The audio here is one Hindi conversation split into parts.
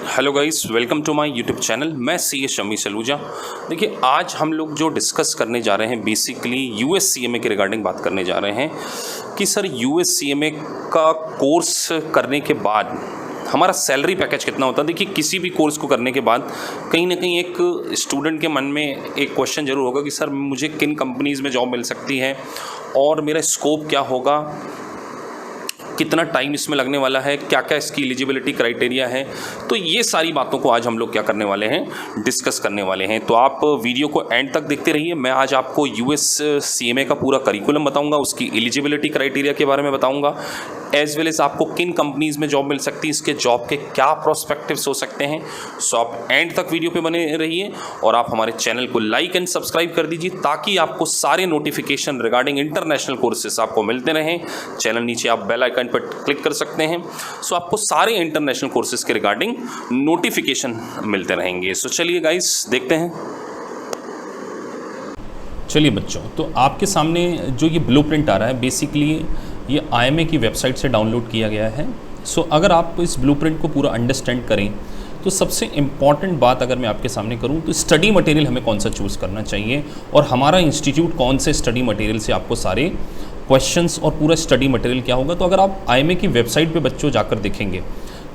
Hello guys, welcome to my YouTube channel. मैं सी एस शमी सलूजा। देखिए, आज हम लोग जो डिस्कस करने जा रहे हैं बेसिकली यूएससीएमए के रिगार्डिंग बात करने जा रहे हैं कि सर यूएससीएमए का कोर्स करने के बाद हमारा सैलरी पैकेज कितना होता है। देखिए, किसी भी कोर्स को करने के बाद कहीं ना कहीं एक स्टूडेंट के मन में एक क्वेश्चन ज़रूर होगा कि सर मुझे किन कंपनीज़ में जॉब मिल सकती है और मेरा स्कोप क्या होगा, कितना टाइम इसमें लगने वाला है, क्या क्या इसकी एलिजिबिलिटी क्राइटेरिया है। तो ये सारी बातों को आज हम लोग क्या करने वाले हैं, डिस्कस करने वाले हैं। तो आप वीडियो को एंड तक देखते रहिए। मैं आज आपको यूएससीएमए का पूरा करिकुलम बताऊंगा, उसकी एलिजिबिलिटी क्राइटेरिया के बारे में बताऊंगा, एज वेल एज आपको किन कंपनीज़ में जॉब मिल सकती है, इसके जॉब के क्या प्रोस्पेक्टिव्स हो सकते हैं। सो आप एंड तक वीडियो पे बने रहिए और आप हमारे चैनल को लाइक एंड सब्सक्राइब कर दीजिए ताकि आपको सारे नोटिफिकेशन रिगार्डिंग इंटरनेशनल कोर्सेस आपको मिलते रहें। चैनल नीचे आप बेल आइकन पर क्लिक कर सकते हैं। सो आपको सारे इंटरनेशनल कोर्सेज के रिगार्डिंग नोटिफिकेशन मिलते रहेंगे। सो चलिए गाइस, देखते हैं। चलिए बच्चों, तो आपके सामने जो ये ब्लूप्रिंट आ रहा है बेसिकली ये आईएमए की वेबसाइट से डाउनलोड किया गया है। सो अगर आप इस ब्लूप्रिंट को पूरा अंडरस्टैंड करें तो सबसे इम्पॉर्टेंट बात अगर मैं आपके सामने करूं तो स्टडी मटेरियल हमें कौन सा चूज़ करना चाहिए और हमारा इंस्टीट्यूट कौन से स्टडी मटेरियल से आपको सारे क्वेश्चंस और पूरा स्टडी मटेरियल क्या होगा। तो अगर आप आईएमए की वेबसाइट पे बच्चों जाकर देखेंगे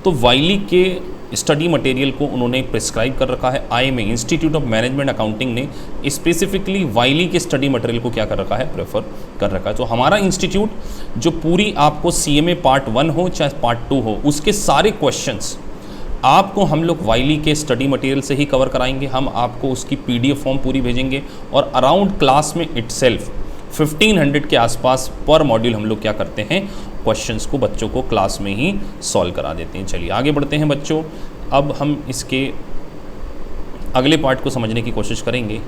तो वाइली के स्टडी मटेरियल को उन्होंने प्रिस्क्राइब कर रखा है। IMA institute of management accounting ने स्पेसिफिकली वाइली के स्टडी मटेरियल को क्या कर रखा है, प्रेफर कर रखा है। तो हमारा इंस्टीट्यूट जो पूरी आपको सीएमए पार्ट 1 हो चाहे पार्ट 2 हो, उसके सारे क्वेश्चंस आपको हम लोग वाइली के स्टडी मटेरियल से ही कवर कराएंगे। हम आपको उसकी पीडीएफ फॉर्म पूरी भेजेंगे और अराउंड क्लास में इटसेल्फ 1500 के आसपास पर मॉड्यूल हम लोग क्या करते हैं, क्वेश्चंस को बच्चों को क्लास में ही सॉल्व करा देते हैं। चलिए आगे बढ़ते हैं बच्चों। अब हम इसके अगले पार्ट को समझने की कोशिश करेंगे।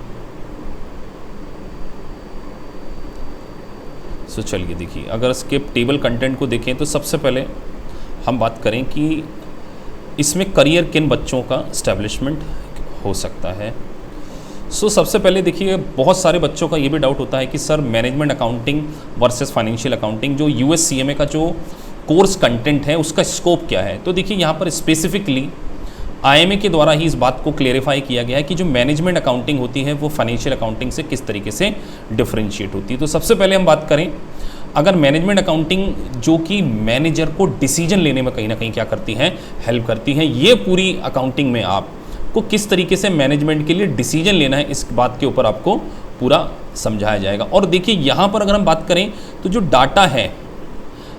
सो चलिए देखिए, अगर इसके टेबल कंटेंट को देखें तो सबसे पहले हम बात करें कि इसमें करियर किन बच्चों का इस्टेब्लिशमेंट हो सकता है। सो सबसे पहले देखिए, बहुत सारे बच्चों का ये भी डाउट होता है कि sir management accounting versus financial accounting जो यूएससीएमए का जो कोर्स कंटेंट है उसका स्कोप क्या है। तो देखिए, यहाँ पर स्पेसिफिकली आईएमए के द्वारा ही इस बात को क्लेरिफाई किया गया है कि जो मैनेजमेंट अकाउंटिंग होती है वो फाइनेंशियल अकाउंटिंग से किस तरीके से डिफरेंशिएट होती है। तो सबसे पहले हम बात करें, अगर मैनेजमेंट अकाउंटिंग जो कि मैनेजर को डिसीजन लेने में कहीं ना कहीं क्या करती है, हेल्प करती है। ये पूरी अकाउंटिंग में आप को किस तरीके से मैनेजमेंट के लिए डिसीजन लेना है, इस बात के ऊपर आपको पूरा समझाया जाएगा। और देखिए, यहाँ पर अगर हम बात करें तो जो डाटा है,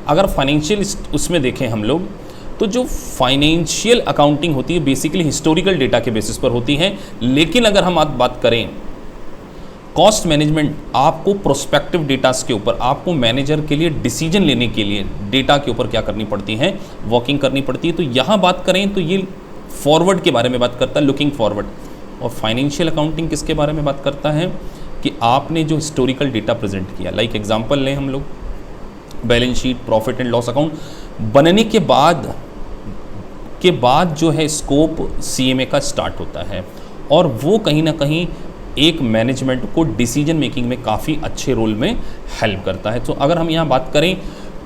अगर फाइनेंशियल उसमें देखें हम लोग, तो जो फाइनेंशियल अकाउंटिंग होती है बेसिकली हिस्टोरिकल डेटा के बेसिस पर होती है। लेकिन अगर हम बात करें कॉस्ट मैनेजमेंट, आपको प्रोस्पेक्टिव डेटास के ऊपर, आपको मैनेजर के लिए डिसीजन लेने के लिए डेटा के ऊपर क्या करनी पड़ती है, वर्किंग करनी पड़ती है। तो यहाँ बात करें तो ये फॉरवर्ड के बारे में बात करता है, लुकिंग फॉरवर्ड। और फाइनेंशियल अकाउंटिंग किसके बारे में बात करता है कि आपने जो हिस्टोरिकल डेटा प्रेजेंट किया, लाइक एग्जांपल लें हम लोग, balance sheet, profit and loss account बनने के बाद जो है स्कोप सीएमए का स्टार्ट होता है और वो कहीं ना कहीं एक मैनेजमेंट को डिसीजन मेकिंग में काफ़ी अच्छे रोल में हेल्प करता है। तो अगर हम यहाँ बात करें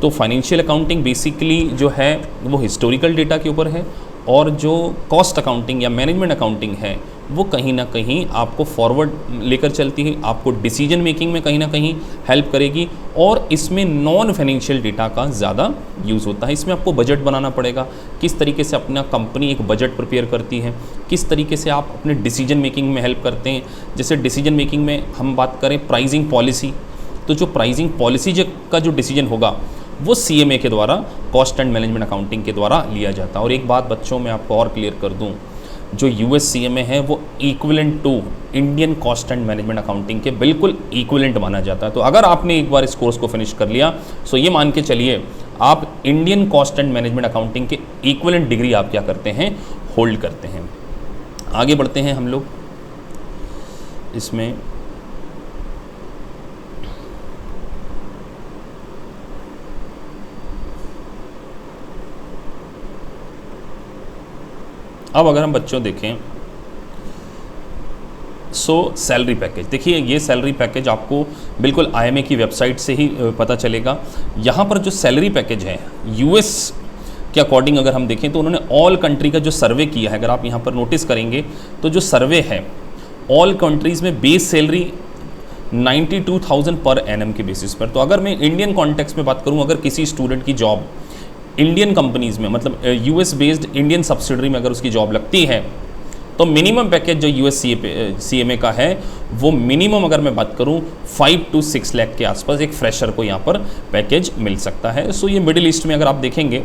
तो फाइनेंशियल अकाउंटिंग बेसिकली जो है वो हिस्टोरिकल डेटा के ऊपर है और जो कॉस्ट अकाउंटिंग या मैनेजमेंट अकाउंटिंग है वो कहीं ना कहीं आपको फॉरवर्ड लेकर चलती है, आपको डिसीजन मेकिंग में कहीं ना कहीं हेल्प करेगी। और इसमें नॉन फाइनेंशियल डेटा का ज़्यादा यूज़ होता है। इसमें आपको बजट बनाना पड़ेगा, किस तरीके से अपना कंपनी एक बजट प्रिपेयर करती है, किस तरीके से आप अपने डिसीजन मेकिंग में हेल्प करते हैं। जैसे डिसीजन मेकिंग में हम बात करें प्राइसिंग पॉलिसी, तो जो प्राइसिंग पॉलिसी का जो डिसीजन होगा वो सीएमए के द्वारा, कॉस्ट एंड मैनेजमेंट अकाउंटिंग के द्वारा लिया जाता है। और एक बात बच्चों मैं आपको और क्लियर कर दूं, जो यूएससीएमए है वो equivalent to Indian cost and management accounting के बिल्कुल इक्विवेलेंट माना जाता है। तो अगर आपने एक बार इस कोर्स को फिनिश कर लिया सो ये मान के चलिए आप Indian cost and management accounting के इक्विवेलेंट डिग्री आप क्या करते हैं, होल्ड करते हैं। आगे बढ़ते हैं हम लोग इसमें। अब अगर हम बच्चों देखें सैलरी पैकेज, देखिए ये सैलरी पैकेज आपको बिल्कुल आईएमए की वेबसाइट से ही पता चलेगा। यहाँ पर जो सैलरी पैकेज है यूएस के अकॉर्डिंग अगर हम देखें तो उन्होंने ऑल कंट्री का जो सर्वे किया है, अगर आप यहाँ पर नोटिस करेंगे तो जो सर्वे है ऑल कंट्रीज़ में बेस सैलरी 92,000 पर एनम के बेसिस पर। तो अगर मैं इंडियन कॉन्टेक्स्ट में बात करूं, अगर किसी स्टूडेंट की जॉब इंडियन कंपनीज़ में, मतलब यूएस बेस्ड इंडियन सब्सिडरी में अगर उसकी जॉब लगती है, तो मिनिमम पैकेज जो यूएस सीएमए का है वो मिनिमम अगर मैं बात करूं 5 to 6 लाख के आसपास एक फ्रेशर को यहाँ पर पैकेज मिल सकता है। सो ये मिडिल ईस्ट में अगर आप देखेंगे,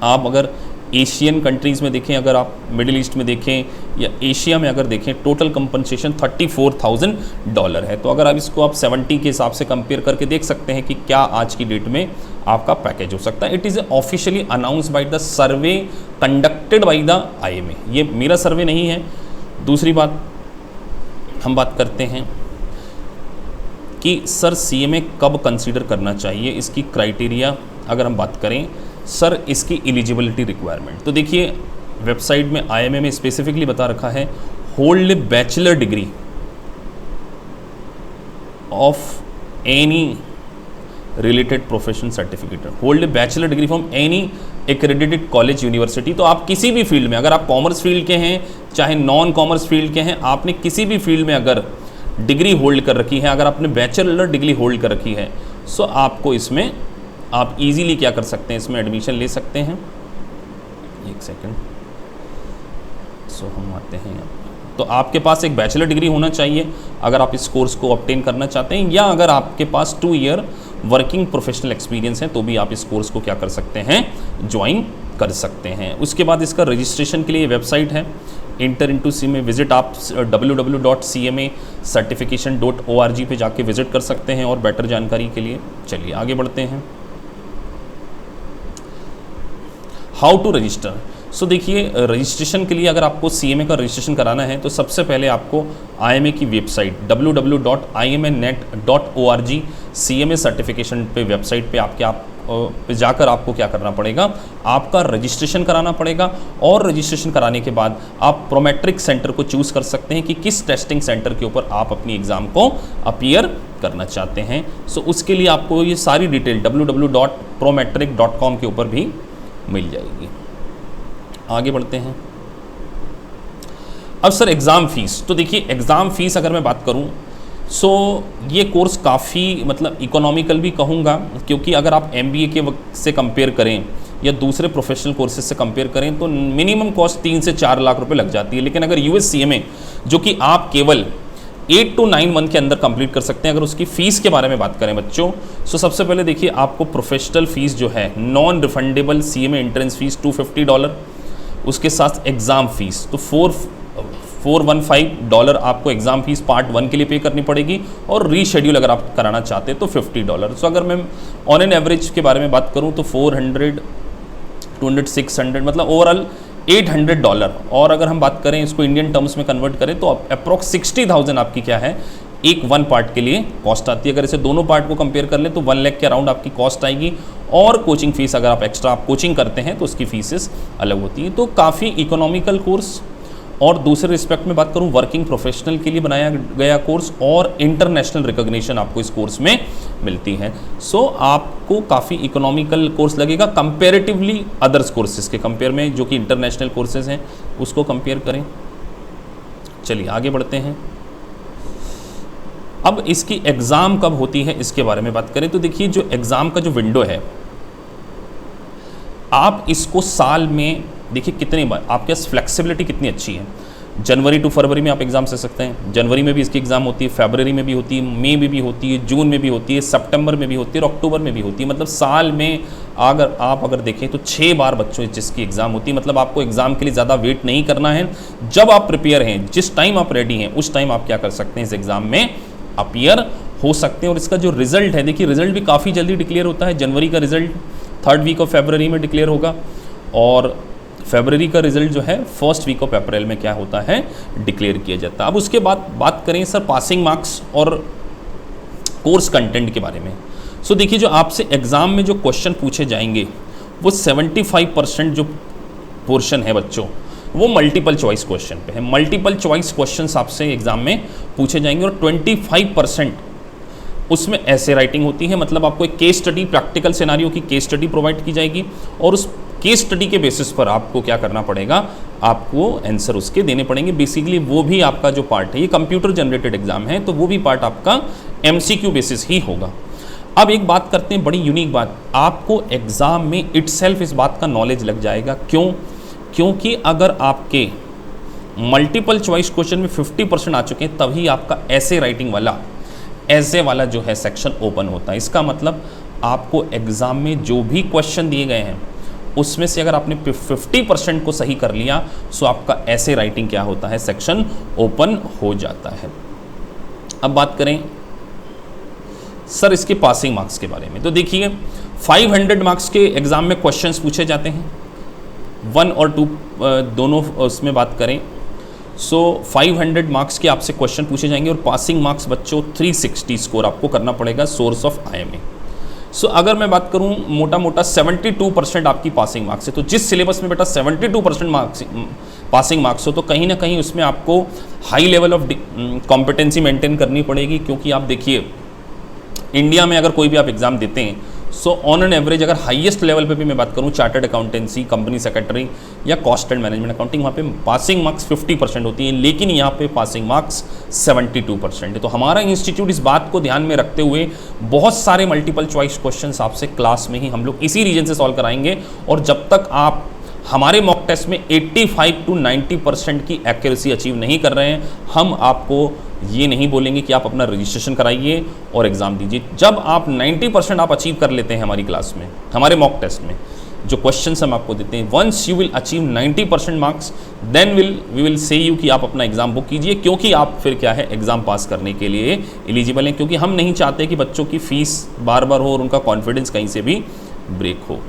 आप अगर एशियन कंट्रीज़ में देखें, अगर आप मिडिल ईस्ट में देखें या एशिया में अगर देखें, टोटल कंपनसेशन $34,000 है। तो अगर आप इसको आप 70 के हिसाब से कंपेयर करके देख सकते हैं कि क्या आज की डेट में आपका पैकेज हो सकता है। It is officially announce by the survey conducted by the IMA, ये मेरा सर्वे नहीं है। दूसरी बात हम बात करते हैं कि सर CMA कब कंसीडर करना चाहिए, इसकी क्राइटेरिया अगर हम बात करें सर, इसकी एलिजिबिलिटी रिक्वायरमेंट, तो देखिए वेबसाइट में IMA में स्पेसिफिकली बता रखा है hold bachelor degree of any related profession certificate, hold bachelor degree from any accredited college university. तो आप किसी भी फील्ड में, अगर आप कॉमर्स फील्ड के हैं चाहे नॉन कॉमर्स फील्ड के हैं, आपने किसी भी फील्ड में अगर डिग्री होल्ड कर रखी है, अगर आपने बैचलर डिग्री होल्ड कर रखी है, सो आपको इसमें आप इजीली क्या कर सकते हैं, इसमें एडमिशन ले सकते हैं। एक सेकंड, सो हम आते हैं यहाँ। तो आपके पास एक बैचलर डिग्री होना चाहिए अगर आप इस कोर्स को ऑब्टेन करना चाहते हैं, या अगर आपके पास 2 ईयर वर्किंग प्रोफेशनल एक्सपीरियंस है तो भी आप इस कोर्स को क्या कर सकते हैं, ज्वाइन कर सकते हैं। उसके बाद इसका रजिस्ट्रेशन के लिए वेबसाइट है इंटर इंटू CMA, विजिट आप www.cmacertification.org पे जाके विजिट कर सकते हैं और बेटर जानकारी के लिए। चलिए आगे बढ़ते हैं। How to register. सो देखिए रजिस्ट्रेशन के लिए अगर आपको CMA का रजिस्ट्रेशन कराना है तो सबसे पहले आपको IMA की वेबसाइट www.imanet.org CMA सर्टिफिकेशन पे वेबसाइट पे जाकर आपको क्या करना पड़ेगा, आपका रजिस्ट्रेशन कराना पड़ेगा। और रजिस्ट्रेशन कराने के बाद आप प्रोमेट्रिक सेंटर को चूज़ कर सकते हैं कि किस टेस्टिंग सेंटर के ऊपर आप अपनी एग्ज़ाम को अपीयर करना चाहते हैं। सो उसके लिए आपको ये सारी डिटेल www.prometric.com के ऊपर भी मिल जाएगी। आगे बढ़ते हैं। अब सर एग्ज़ाम फ़ीस, तो देखिए एग्ज़ाम फ़ीस अगर मैं बात करूं सो ये कोर्स काफ़ी मतलब इकोनॉमिकल भी कहूँगा, क्योंकि अगर आप MBA के वक्त से कंपेयर करें या दूसरे प्रोफेशनल कोर्सेज से कंपेयर करें तो मिनिमम कॉस्ट 3 से 4 लाख रुपए लग जाती है। लेकिन अगर US CMA जो कि आप केवल 8 to 9 मंथ के अंदर कंप्लीट कर सकते हैं, अगर उसकी फ़ीस के बारे में बात करें बच्चों, सो सबसे पहले देखिए आपको प्रोफेशनल फ़ीस जो है non refundable CMA entrance fees $250, उसके साथ एग्ज़ाम फ़ीस तो $415 आपको एग्ज़ाम फ़ीस पार्ट 1 के लिए पे करनी पड़ेगी, और रीशेड्यूल अगर आप कराना चाहते हैं तो $50। सो अगर मैं ऑन एन एवरेज के बारे में बात करूं तो 400, 200, 600 मतलब ओवरऑल $800। और अगर हम बात करें इसको इंडियन टर्म्स में कन्वर्ट करें तो अप्रॉक्स 60,000 आपकी क्या है एक 1 पार्ट के लिए कॉस्ट आती है। अगर इसे दोनों पार्ट को कंपेयर कर लें तो 1 लाख के अराउंड आपकी कॉस्ट आएगी। और कोचिंग फ़ीस अगर आप एक्स्ट्रा कोचिंग करते हैं तो उसकी फीसेस अलग होती है। तो काफ़ी इकोनॉमिकल कोर्स। और दूसरे रिस्पेक्ट में बात करूं वर्किंग प्रोफेशनल के लिए बनाया गया कोर्स, और इंटरनेशनल रिकॉग्निशन आपको इस कोर्स में मिलती है। सो आपको काफ़ी इकोनॉमिकल कोर्स लगेगा कंपेरेटिवली अदर्स कोर्सेज के कंपेयर में, जो कि इंटरनेशनल कोर्सेज हैं उसको कंपेयर करें। चलिए आगे बढ़ते हैं। अब इसकी एग्ज़ाम कब होती है इसके बारे में बात करें तो देखिए जो एग्ज़ाम का जो विंडो है, आप इसको साल में देखिए कितने बार, आपके पास फ्लेक्सिबिलिटी कितनी अच्छी है। जनवरी टू फरवरी में आप एग्ज़ाम दे सकते हैं, जनवरी में भी इसकी एग्ज़ाम होती है, फरवरी में भी होती है, मई में भी होती है, जून में भी होती है, सितंबर में भी होती है और अक्टूबर में भी होती है। मतलब साल में अगर देखें तो 6 बार बच्चों जिसकी एग्ज़ाम होती है। मतलब आपको एग्ज़ाम के लिए ज़्यादा वेट नहीं करना है। जब आप प्रिपेयर हैं, जिस टाइम आप रेडी हैं, उस टाइम आप क्या कर सकते हैं, इस एग्ज़ाम में अपीयर हो सकते हैं। और इसका जो रिज़ल्ट है, देखिए रिज़ल्ट भी काफ़ी जल्दी डिक्लेयर होता है। जनवरी का result 3rd week of February में डिक्लेयर होगा, और फरवरी का रिज़ल्ट जो है 1st वीक ऑफ अप्रैल में क्या होता है, डिक्लेयर किया जाता है। अब उसके बाद बात करें सर पासिंग मार्क्स और कोर्स कंटेंट के बारे में। सो देखिए जो आपसे एग्ज़ाम में जो क्वेश्चन पूछे जाएंगे वो 75% जो पोर्शन है बच्चों वो मल्टीपल चॉइस क्वेश्चन पे है। मल्टीपल चॉइस क्वेश्चंस आपसे एग्ज़ाम में पूछे जाएंगे, और 25% उसमें ऐसे राइटिंग होती है, मतलब आपको एक केस स्टडी, प्रैक्टिकल सिनारियो की केस स्टडी प्रोवाइड की जाएगी और उस केस स्टडी के बेसिस पर आपको क्या करना पड़ेगा, आपको आंसर उसके देने पड़ेंगे। बेसिकली वो भी आपका जो पार्ट है, ये कंप्यूटर जनरेटेड एग्जाम है, तो वो भी पार्ट आपका MCQ बेसिस ही होगा। अब एक बात करते हैं, बड़ी यूनिक बात, आपको एग्जाम में इटसेल्फ इस बात का नॉलेज लग जाएगा। क्यों? क्योंकि अगर आपके मल्टीपल चॉइस क्वेश्चन में 50% आ चुके हैं, तभी आपका ऐसे राइटिंग वाला, ऐसे वाला जो है सेक्शन ओपन होता है। इसका मतलब आपको एग्जाम में जो भी क्वेश्चन दिए गए हैं उसमें से अगर आपने 50% को सही कर लिया, तो आपका ऐसे राइटिंग क्या होता है, सेक्शन ओपन हो जाता है। अब बात करें सर इसके पासिंग मार्क्स के बारे में, तो देखिए 500 मार्क्स के एग्जाम में क्वेश्चंस पूछे जाते हैं, 1 और 2 दोनों उसमें बात करें, सो 500 मार्क्स के आपसे क्वेश्चन पूछे जाएंगे और पासिंग मार्क्स बच्चों 360 स्कोर आपको करना पड़ेगा सोर्स ऑफ IMA। सो अगर मैं बात करूं मोटा मोटा 72% आपकी पासिंग मार्क्स है, तो जिस सिलेबस में बेटा 72% मार्क्स पासिंग मार्क्स हो, तो कहीं ना कहीं उसमें आपको high level of competency maintain करनी पड़ेगी। क्योंकि आप देखिए इंडिया में अगर कोई भी आप एग्ज़ाम देते हैं, सो ऑन एन एवरेज अगर हाईएस्ट लेवल पे भी मैं बात करूं, चार्टर्ड अकाउंटेंसी, कंपनी सेक्रेटरी या कॉस्ट एंड मैनेजमेंट अकाउंटिंग, वहाँ पे पासिंग मार्क्स 50% होती है, लेकिन यहाँ पे पासिंग मार्क्स 72% है। तो हमारा इंस्टीट्यूट इस बात को ध्यान में रखते हुए बहुत सारे मल्टीपल चॉइस क्वेश्चंस आपसे क्लास में ही हम लोग इसी रीजन से सॉल्व कराएंगे, और जब तक आप हमारे मॉक टेस्ट में 85 to 90% की एक्यूरेसी अचीव नहीं कर रहे हैं, हम आपको ये नहीं बोलेंगे कि आप अपना रजिस्ट्रेशन कराइए और एग्ज़ाम दीजिए। जब आप 90% आप अचीव कर लेते हैं हमारी क्लास में, हमारे मॉक टेस्ट में जो क्वेश्चंस हम आपको देते हैं, once you will achieve 90% marks, then we will say you कि आप अपना एग्ज़ाम बुक कीजिए, क्योंकि आप फिर क्या है एग्ज़ाम पास करने के लिए एलिजिबल हैं। क्योंकि हम नहीं चाहते कि बच्चों की फ़ीस बार बार हो और उनका कॉन्फिडेंस कहीं से भी ब्रेक हो।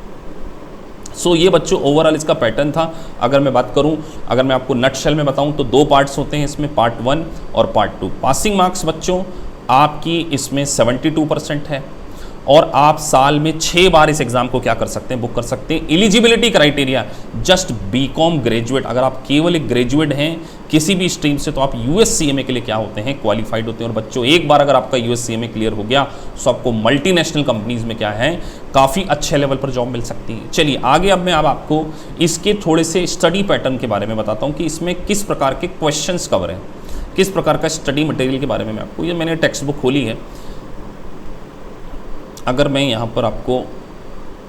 सो ये बच्चों ओवरऑल इसका पैटर्न था। अगर मैं बात करूं, अगर मैं आपको नटशेल में बताऊं, तो 2 पार्ट्स होते हैं इसमें, पार्ट 1 और पार्ट 2। पासिंग मार्क्स बच्चों आपकी इसमें 72% है, और आप साल में 6 बार इस एग्ज़ाम को क्या कर सकते हैं, बुक कर सकते हैं। Eligibility criteria just BCom graduate, अगर आप केवल एक ग्रेजुएट हैं किसी भी स्ट्रीम से, तो आप USCMA के लिए क्या होते हैं, क्वालिफाइड होते हैं। और बच्चों एक बार अगर आपका USCMA क्लियर हो गया, तो आपको मल्टीनेशनल कंपनीज़ में क्या है, काफ़ी अच्छे लेवल पर जॉब मिल सकती है। चलिए आगे, अब मैं आपको इसके थोड़े से स्टडी पैटर्न के बारे में बताता हूँ कि इसमें किस प्रकार के क्वेश्चंस कवर हैं, किस प्रकार का स्टडी मटेरियल के बारे में मैं आपको, ये मैंने टेक्स्ट बुक खोली है। अगर मैं यहाँ पर आपको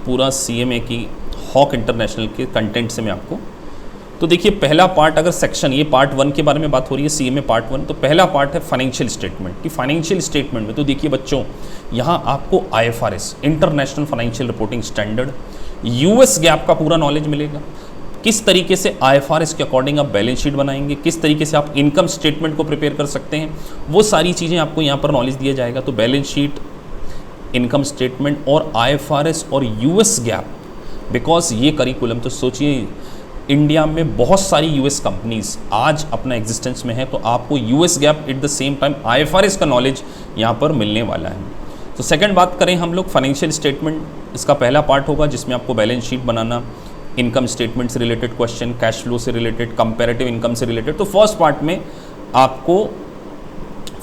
पूरा CMA की हॉक इंटरनेशनल के कंटेंट से मैं आपको, तो देखिए पहला पार्ट, अगर सेक्शन, ये पार्ट 1 के बारे में बात हो रही है CMA पार्ट 1, तो पहला पार्ट है फाइनेंशियल स्टेटमेंट की। फाइनेंशियल स्टेटमेंट में तो देखिए बच्चों यहाँ आपको IFRS, international financial reporting standard, US GAAP का पूरा नॉलेज मिलेगा। किस तरीके से IFRS के अकॉर्डिंग आप बैलेंस शीट बनाएंगे, किस तरीके से आप इनकम स्टेटमेंट को प्रिपेयर कर सकते हैं, वो सारी चीज़ें आपको यहाँ पर नॉलेज दिया जाएगा। तो बैलेंस शीट, इनकम स्टेटमेंट और IFRS और US GAAP, बिकॉज ये करिकुलम, तो सोचिए इंडिया में बहुत सारी US कंपनीज आज अपना एग्जिस्टेंस में है, तो आपको US GAAP at the same time IFRS का नॉलेज यहाँ पर मिलने वाला है। तो सेकंड बात करें हम लोग फाइनेंशियल स्टेटमेंट, इसका पहला पार्ट होगा जिसमें आपको बैलेंस शीट बनाना, इनकम स्टेटमेंट से रिलेटेड क्वेश्चन, कैश फ्लो से रिलेटेड, कंपैरेटिव इनकम से रिलेटेड। तो फर्स्ट पार्ट में आपको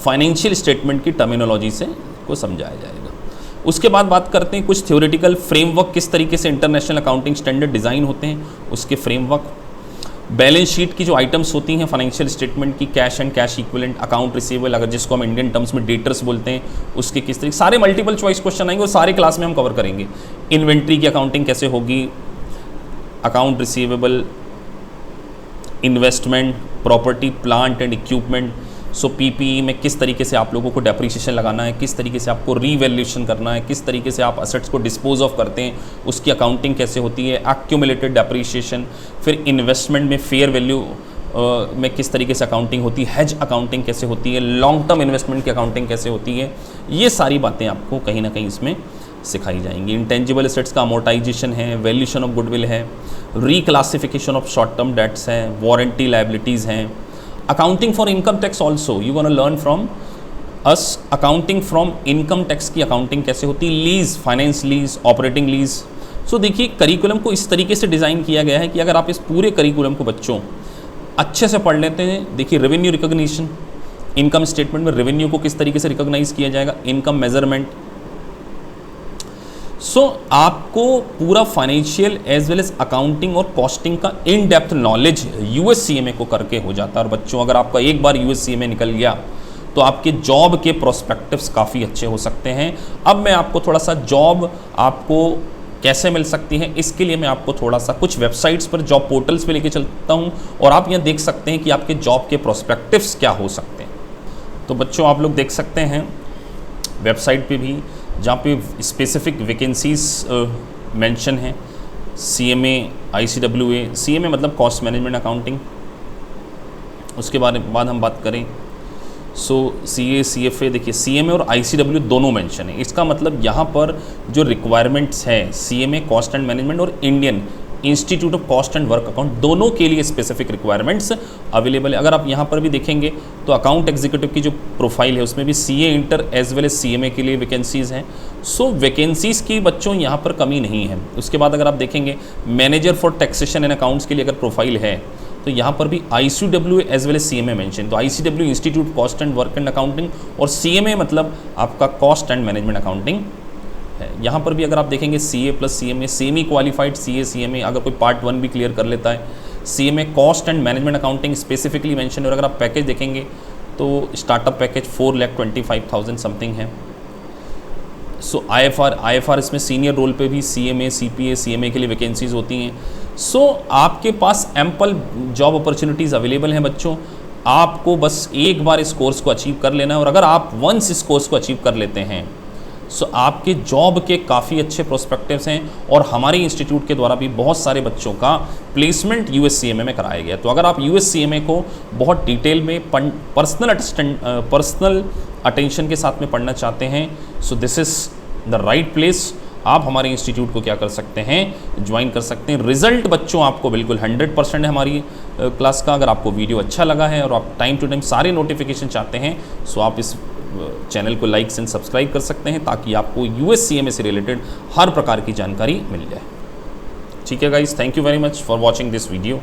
फाइनेंशियल स्टेटमेंट की टर्मिनोलॉजी से को समझाया जाएगा। उसके बाद बात करते हैं कुछ थ्योरेटिकल फ्रेमवर्क, किस तरीके से इंटरनेशनल अकाउंटिंग स्टैंडर्ड डिज़ाइन होते हैं, उसके फ्रेमवर्क, बैलेंस शीट की जो आइटम्स होती हैं फाइनेंशियल स्टेटमेंट की, cash and cash equivalent, account receivable, अगर जिसको हम इंडियन टर्म्स में डेटर्स बोलते हैं, उसके किस तरीके, सारे मल्टीपल चॉइस क्वेश्चन आएंगे, वो सारे क्लास में हम कवर करेंगे। इन्वेंट्री की अकाउंटिंग कैसे होगी, account receivable, investment, property, plant and equipment, so PPE में किस तरीके से आप लोगों को डेप्रिसिएशन लगाना है, किस तरीके से आपको रीवैल्यूएशन करना है, किस तरीके से आप असेट्स को डिस्पोज ऑफ करते हैं, उसकी अकाउंटिंग कैसे होती है, एक्यूमुलेटेड डेप्रिसिएशन, फिर इन्वेस्टमेंट में फेयर वैल्यू में किस तरीके से अकाउंटिंग होती है, हेज अकाउंटिंग कैसे होती है, लॉन्ग टर्म इन्वेस्टमेंट की अकाउंटिंग कैसे होती है, ये सारी बातें आपको कहीं ना कहीं इसमें सिखाई जाएंगी। इंटेंजिबल एसेट्स का अमोर्टाइजेशन है, वैल्यूएशन ऑफ गुडविल है, reclassification of short term debts है, वारंटी लायबिलिटीज़ हैं, accounting for income tax also you gonna learn from us, accounting from income tax की अकाउंटिंग कैसे होती है, lease, finance lease, operating lease. So देखिए करिकुलम को इस तरीके से डिज़ाइन किया गया है कि अगर आप इस पूरे करिकुलम को बच्चों अच्छे से पढ़ लेते हैं, देखिए रेवेन्यू रिकॉग्निशन, इनकम स्टेटमेंट में रेवेन्यू को किस तरीके से रिकॉग्नाइज किया जाएगा, इनकम मेजरमेंट। सो आपको पूरा financial as well as accounting और कॉस्टिंग का इन डेप्थ नॉलेज यूएससीएमए को करके हो जाता है। और बच्चों अगर आपका एक बार यूएससीएमए निकल गया तो आपके जॉब के प्रोस्पेक्टिव्स काफ़ी अच्छे हो सकते हैं। अब मैं आपको थोड़ा सा जॉब आपको कैसे मिल सकती है, इसके लिए मैं आपको थोड़ा सा कुछ वेबसाइट्स पर, जॉब पोर्टल्स पे लेके चलता हूँ और आप यहाँ देख सकते हैं कि आपके जॉब के प्रोस्पेक्टिव्स क्या हो सकते हैं। तो बच्चों आप लोग देख सकते हैं वेबसाइट पे भी, जहाँ पे स्पेसिफिक वैकेंसीज मेंशन है, CMA, ICWA, CMA मतलब कॉस्ट मैनेजमेंट अकाउंटिंग। उसके बाद हम बात करें CA, CFA, देखिए CMA और ICW दोनों मेंशन है। इसका मतलब यहाँ पर जो रिक्वायरमेंट्स है CMA कॉस्ट एंड मैनेजमेंट और Indian institute of cost and work account, दोनों के लिए स्पेसिफिक रिक्वायरमेंट्स अवेलेबल है। अगर आप यहाँ पर भी देखेंगे तो अकाउंट एग्जीक्यूटिव की जो प्रोफाइल है उसमें भी CA inter as well as CMA के लिए वैकेंसीज़ हैं। सो वैकेंसीज़ की बच्चों यहाँ पर कमी नहीं है। उसके बाद अगर आप देखेंगे manager for taxation and accounts के लिए अगर प्रोफाइल है तो यहाँ पर भी ICW as well as CMA mention. तो ICW institute cost and work and accounting और CMA मतलब आपका कॉस्ट एंड मैनेजमेंट अकाउंटिंग है। यहाँ पर भी अगर आप देखेंगे CA plus CMA, semi qualified CA CMA, अगर कोई पार्ट 1 भी क्लियर कर लेता है, CMA cost and management accounting specifically mention है। और अगर आप पैकेज देखेंगे तो स्टार्टअप पैकेज 4,25,000 समथिंग है। सो IFR इसमें सीनियर रोल पे भी CMA, CPA, CMA के लिए वैकेंसीज होती हैं। सो आपके पास एम्पल जॉब अपॉर्चुनिटीज़ अवेलेबल हैं बच्चों। आपको बस एक बार इस कोर्स को अचीव कर लेना है और अगर आप वंस इस कोर्स को अचीव कर लेते हैं सो आपके जॉब के काफ़ी अच्छे प्रोस्पेक्टिव्स हैं। और हमारे इंस्टीट्यूट के द्वारा भी बहुत सारे बच्चों का प्लेसमेंट USCMA में कराया गया। तो अगर आप USCMA को बहुत डिटेल में पर्सनल अटेंशन के साथ में पढ़ना चाहते हैं so this is the right place. आप हमारे इंस्टीट्यूट को क्या कर सकते हैं, ज्वाइन कर सकते हैं। रिजल्ट बच्चों आपको बिल्कुल 100% है हमारी क्लास का। अगर आपको वीडियो अच्छा लगा है और आप टाइम टू टाइम सारे नोटिफिकेशन चाहते हैं सो आप इस चैनल को लाइक एंड सब्सक्राइब कर सकते हैं ताकि आपको USCMA से रिलेटेड हर प्रकार की जानकारी मिल जाए। ठीक है guys, thank you very much for watching this video.